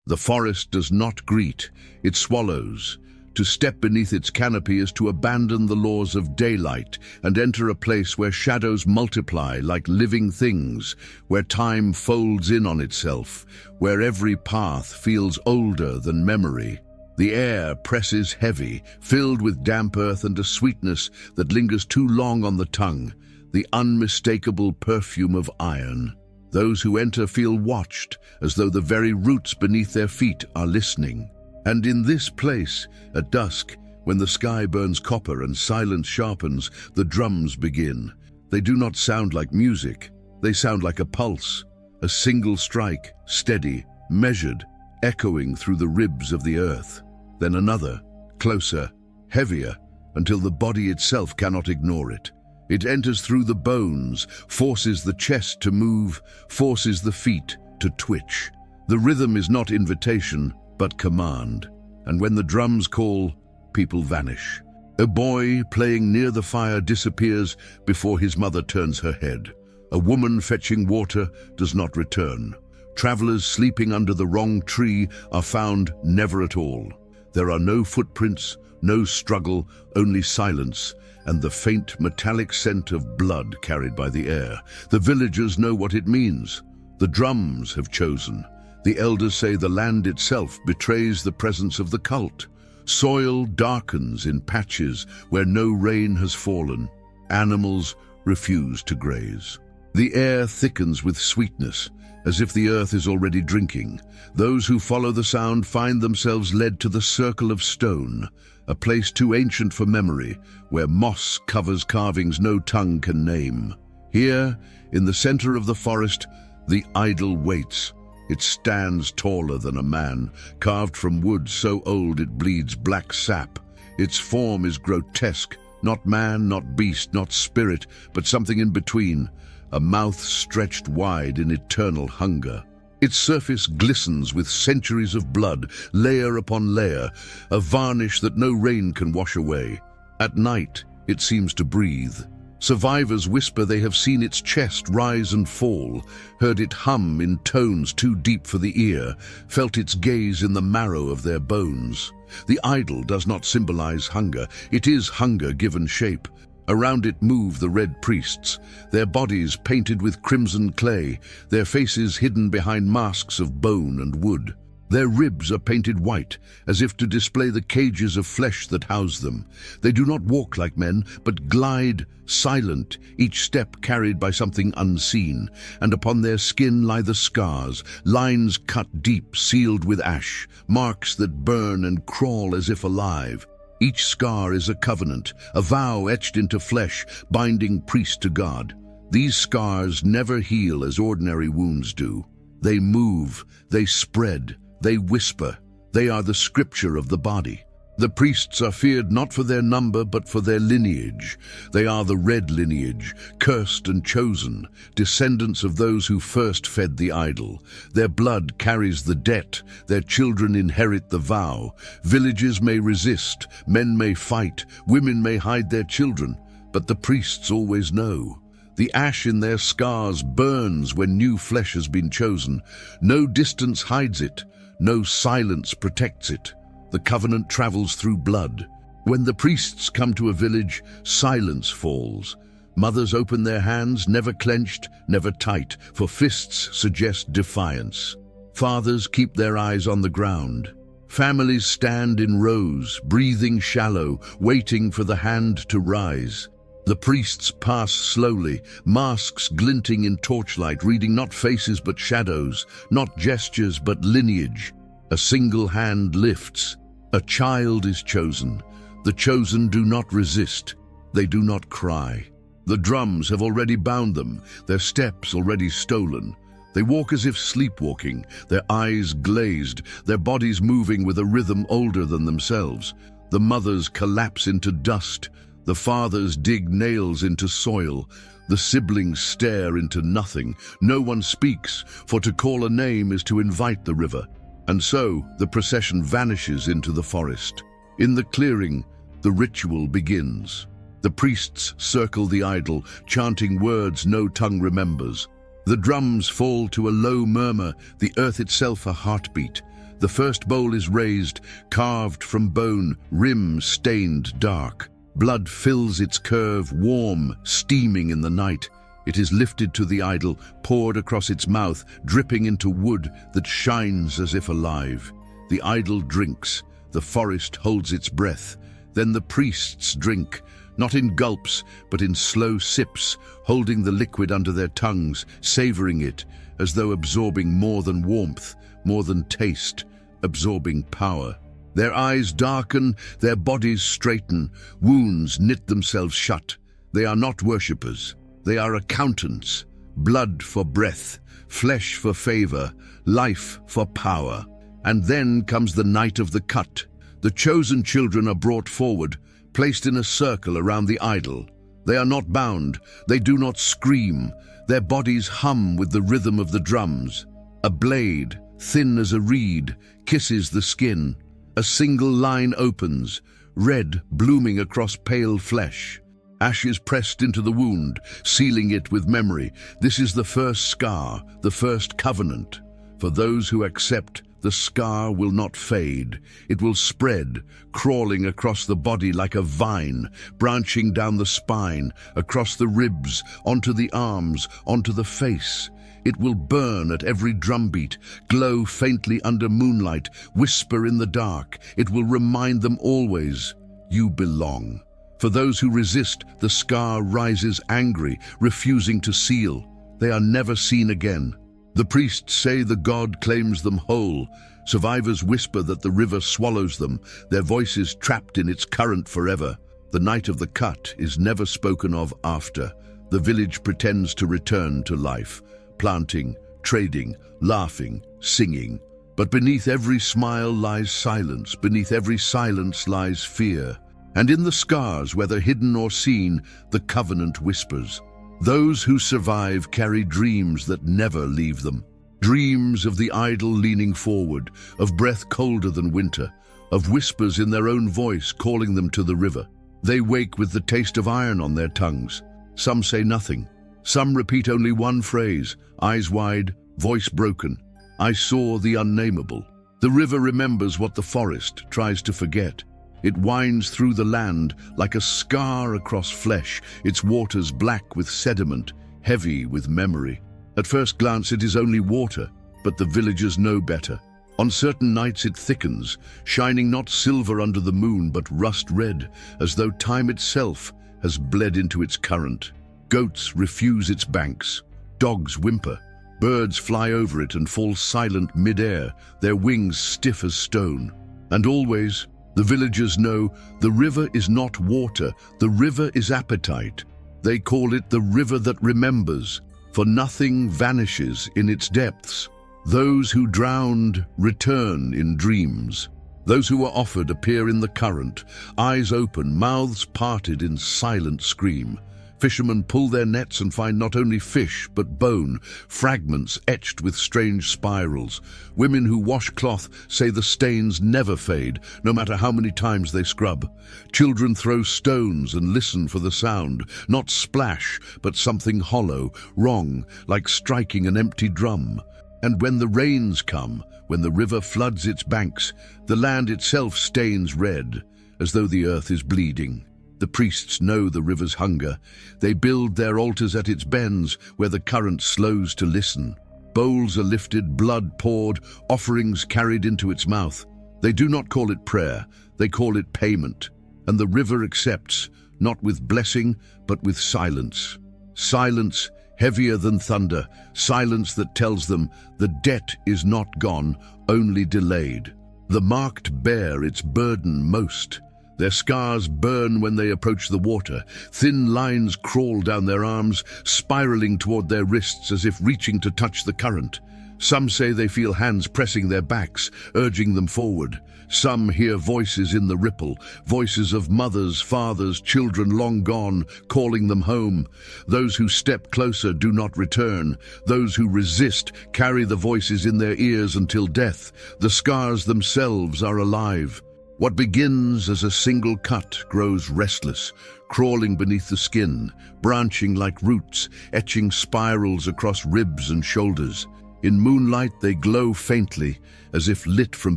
The forest does not greet, it swallows. To step beneath its canopy is to abandon the laws of daylight and enter a place where shadows multiply like living things, where time folds in on itself, where every path feels older than memory. The air presses heavy, filled with damp earth and a sweetness that lingers too long on the tongue, the unmistakable perfume of iron. Those who enter feel watched, as though the very roots beneath their feet are listening. And in this place, at dusk, when the sky burns copper and silence sharpens, the drums begin. They do not sound like music. They sound like a pulse, a single strike, steady, measured, echoing through the ribs of the earth. Then another, closer, heavier, until the body itself cannot ignore it. It enters through the bones, forces the chest to move, forces the feet to twitch. The rhythm is not invitation, but command. And when the drums call, people vanish. A boy playing near the fire disappears before his mother turns her head. A woman fetching water does not return. Travelers sleeping under the wrong tree are found never at all. There are no footprints, no struggle, only silence, and the faint metallic scent of blood carried by the air. The villagers know what it means. The drums have chosen. The elders say the land itself betrays the presence of the cult. Soil darkens in patches where no rain has fallen. Animals refuse to graze. The air thickens with sweetness, as if the earth is already drinking. Those who follow the sound find themselves led to the circle of stone, a place too ancient for memory, where moss covers carvings no tongue can name. Here, in the center of the forest, the idol waits. It stands taller than a man, carved from wood so old it bleeds black sap. Its form is grotesque, not man, not beast, not spirit, but something in between, a mouth stretched wide in eternal hunger. Its surface glistens with centuries of blood, layer upon layer, a varnish that no rain can wash away. At night, it seems to breathe. Survivors whisper they have seen its chest rise and fall, heard it hum in tones too deep for the ear, felt its gaze in the marrow of their bones. The idol does not symbolize hunger, it is hunger given shape. Around it move the red priests, their bodies painted with crimson clay, their faces hidden behind masks of bone and wood. Their ribs are painted white, as if to display the cages of flesh that house them. They do not walk like men, but glide, silent, each step carried by something unseen, and upon their skin lie the scars, lines cut deep, sealed with ash, marks that burn and crawl as if alive. Each scar is a covenant, a vow etched into flesh, binding priest to God. These scars never heal as ordinary wounds do. They move, they spread, they whisper. They are the scripture of the body. The priests are feared not for their number but for their lineage. They are the red lineage, cursed and chosen, descendants of those who first fed the idol. Their blood carries the debt, their children inherit the vow. Villages may resist, men may fight, women may hide their children, but the priests always know. The ash in their scars burns when new flesh has been chosen. No distance hides it, no silence protects it. The covenant travels through blood. When the priests come to a village, silence falls. Mothers open their hands, never clenched, never tight, for fists suggest defiance. Fathers keep their eyes on the ground. Families stand in rows, breathing shallow, waiting for the hand to rise. The priests pass slowly, masks glinting in torchlight, reading not faces but shadows, not gestures but lineage. A single hand lifts. A child is chosen. The chosen do not resist. They do not cry. The drums have already bound them, their steps already stolen. They walk as if sleepwalking, their eyes glazed, their bodies moving with a rhythm older than themselves. The mothers collapse into dust. The fathers dig nails into soil. The siblings stare into nothing. No one speaks, for to call a name is to invite the river. And so the procession vanishes into the forest. In the clearing, the ritual begins. The priests circle the idol, chanting words no tongue remembers. The drums fall to a low murmur, the earth itself a heartbeat. The first bowl is raised, carved from bone, rim stained dark. Blood fills its curve, warm, steaming in the night. It is lifted to the idol, poured across its mouth, dripping into wood that shines as if alive. The idol drinks. The forest holds its breath. Then the priests drink, not in gulps, but in slow sips, holding the liquid under their tongues, savoring it, as though absorbing more than warmth, more than taste, absorbing power. Their eyes darken, their bodies straighten, wounds knit themselves shut. They are not worshippers. They are accountants. Blood for breath, flesh for favor, life for power. And then comes the night of the cut. The chosen children are brought forward, placed in a circle around the idol. They are not bound. They do not scream. Their bodies hum with the rhythm of the drums. A blade, thin as a reed, kisses the skin. A single line opens, red blooming across pale flesh. Ashes pressed into the wound, sealing it with memory. This is the first scar, the first covenant. For those who accept, the scar will not fade. It will spread, crawling across the body like a vine, branching down the spine, across the ribs, onto the arms, onto the face. It will burn at every drumbeat, glow faintly under moonlight, whisper in the dark. It will remind them always, you belong. For those who resist, the scar rises angry, refusing to seal. They are never seen again. The priests say the god claims them whole. Survivors whisper that the river swallows them, their voices trapped in its current forever. The night of the cut is never spoken of after. The village pretends to return to life, planting, trading, laughing, singing. But beneath every smile lies silence, beneath every silence lies fear. And in the scars, whether hidden or seen, the covenant whispers. Those who survive carry dreams that never leave them. Dreams of the idol leaning forward, of breath colder than winter, of whispers in their own voice calling them to the river. They wake with the taste of iron on their tongues. Some say nothing. Some repeat only one phrase, eyes wide, voice broken. I saw the unnameable. The river remembers what the forest tries to forget. It winds through the land like a scar across flesh, its waters black with sediment, heavy with memory. At first glance it is only water, but the villagers know better. On certain nights it thickens, shining not silver under the moon but rust red, as though time itself has bled into its current. Goats refuse its banks, dogs whimper, birds fly over it and fall silent mid-air, their wings stiff as stone. And always, the villagers know the river is not water, the river is appetite. They call it the river that remembers, for nothing vanishes in its depths. Those who drowned return in dreams. Those who are offered appear in the current, eyes open, mouths parted in silent scream. Fishermen pull their nets and find not only fish but bone, fragments etched with strange spirals. Women who wash cloth say the stains never fade, no matter how many times they scrub. Children throw stones and listen for the sound, not splash, but something hollow, wrong, like striking an empty drum. And when the rains come, when the river floods its banks, the land itself stains red, as though the earth is bleeding. The priests know the river's hunger. They build their altars at its bends, where the current slows to listen. Bowls are lifted, blood poured, offerings carried into its mouth. They do not call it prayer, they call it payment. And the river accepts, not with blessing, but with silence. Silence heavier than thunder, silence that tells them the debt is not gone, only delayed. The marked bear its burden most. Their scars burn when they approach the water. Thin lines crawl down their arms, spiraling toward their wrists as if reaching to touch the current. Some say they feel hands pressing their backs, urging them forward. Some hear voices in the ripple, voices of mothers, fathers, children long gone, calling them home. Those who step closer do not return. Those who resist carry the voices in their ears until death. The scars themselves are alive. What begins as a single cut grows restless, crawling beneath the skin, branching like roots, etching spirals across ribs and shoulders. In moonlight they glow faintly, as if lit from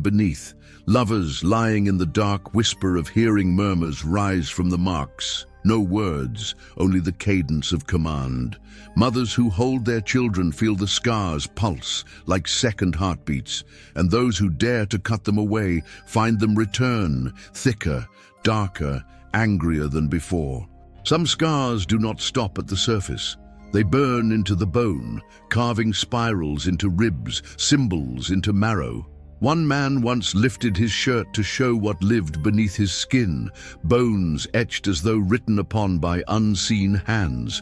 beneath. Lovers lying in the dark whisper of hearing murmurs rise from the marks. No words, only the cadence of command. Mothers who hold their children feel the scars pulse like second heartbeats, and those who dare to cut them away find them return, thicker, darker, angrier than before. Some scars do not stop at the surface. They burn into the bone, carving spirals into ribs, symbols into marrow. One man once lifted his shirt to show what lived beneath his skin, bones etched as though written upon by unseen hands.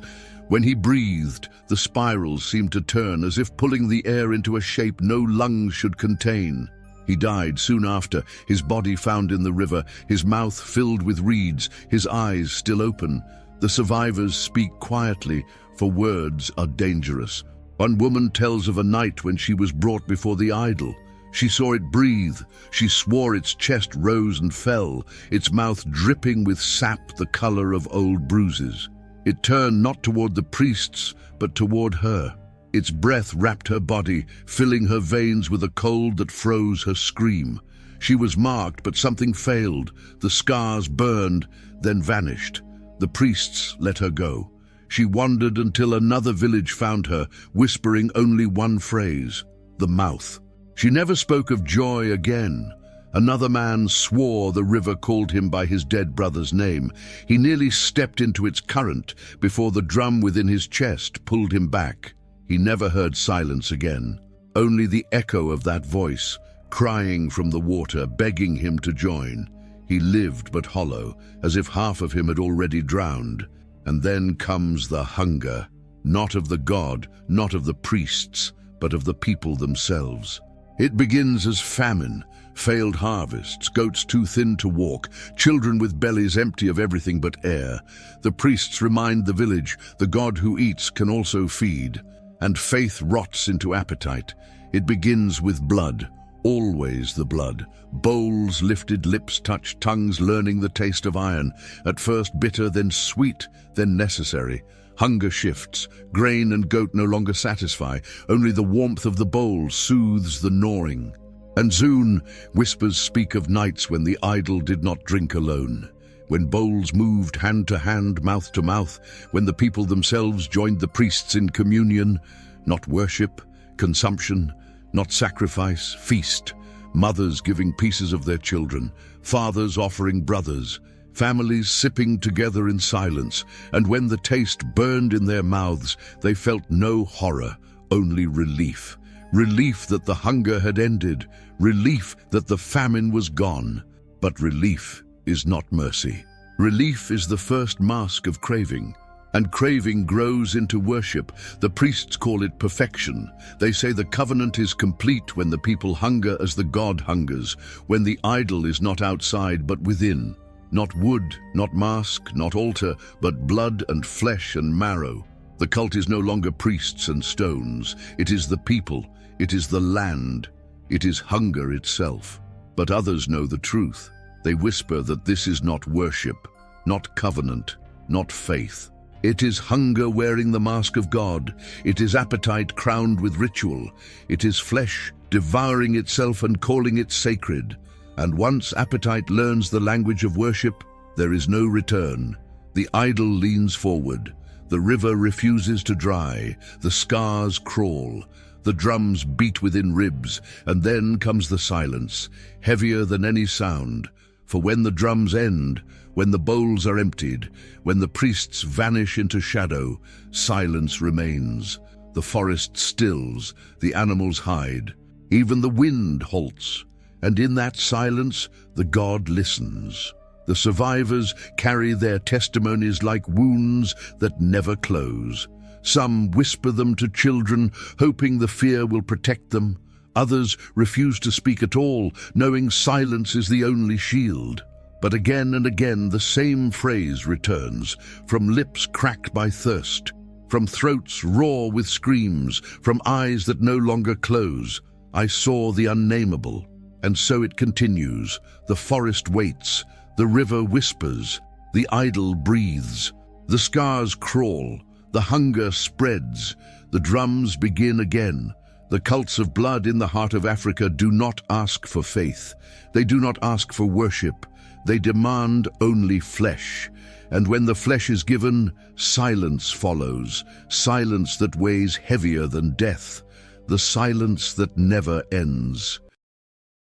When he breathed, the spirals seemed to turn, as if pulling the air into a shape no lungs should contain. He died soon after, his body found in the river, his mouth filled with reeds, his eyes still open. The survivors speak quietly, for words are dangerous. One woman tells of a night when she was brought before the idol. She saw it breathe. She swore its chest rose and fell, its mouth dripping with sap the color of old bruises. It turned not toward the priests, but toward her. Its breath wrapped her body, filling her veins with a cold that froze her scream. She was marked, but something failed. The scars burned, then vanished. The priests let her go. She wandered until another village found her, whispering only one phrase, the mouth. She never spoke of joy again. Another man swore the river called him by his dead brother's name. He nearly stepped into its current before the drum within his chest pulled him back. He never heard silence again, only the echo of that voice, crying from the water, begging him to join. He lived but hollow, as if half of him had already drowned. And then comes the hunger, not of the god, not of the priests, but of the people themselves. It begins as famine, failed harvests, goats too thin to walk, children with bellies empty of everything but air. The priests remind the village, the God who eats can also feed. And faith rots into appetite. It begins with blood, always the blood. Bowls lifted, lips touched, tongues learning the taste of iron. At first bitter, then sweet, then necessary. Hunger shifts, grain and goat no longer satisfy, only the warmth of the bowl soothes the gnawing. And soon, whispers speak of nights when the idol did not drink alone, when bowls moved hand to hand, mouth to mouth, when the people themselves joined the priests in communion, not worship, consumption, not sacrifice, feast, mothers giving pieces of their children, fathers offering brothers, families sipping together in silence, and when the taste burned in their mouths, they felt no horror, only relief. Relief that the hunger had ended, relief that the famine was gone. But relief is not mercy. Relief is the first mask of craving, and craving grows into worship. The priests call it perfection. They say the covenant is complete when the people hunger as the God hungers, when the idol is not outside but within. Not wood, not mask, not altar, but blood and flesh and marrow. The cult is no longer priests and stones. It is the people. It is the land. It is hunger itself. But others know the truth. They whisper that this is not worship, not covenant, not faith. It is hunger wearing the mask of God. It is appetite crowned with ritual. It is flesh devouring itself and calling it sacred. And once appetite learns the language of worship, there is no return. The idol leans forward. The river refuses to dry. The scars crawl. The drums beat within ribs. And then comes the silence, heavier than any sound. For when the drums end, when the bowls are emptied, when the priests vanish into shadow, silence remains. The forest stills. The animals hide. Even the wind halts. And in that silence, the God listens. The survivors carry their testimonies like wounds that never close. Some whisper them to children, hoping the fear will protect them. Others refuse to speak at all, knowing silence is the only shield. But again and again the same phrase returns, from lips cracked by thirst, from throats raw with screams, from eyes that no longer close. I saw the unnameable. And so it continues. The forest waits, the river whispers, the idol breathes, the scars crawl, the hunger spreads, the drums begin again, The cults of blood in the heart of Africa do not ask for faith. They do not ask for worship. They demand only flesh. And when the flesh is given, silence follows, silence that weighs heavier than death, the silence that never ends.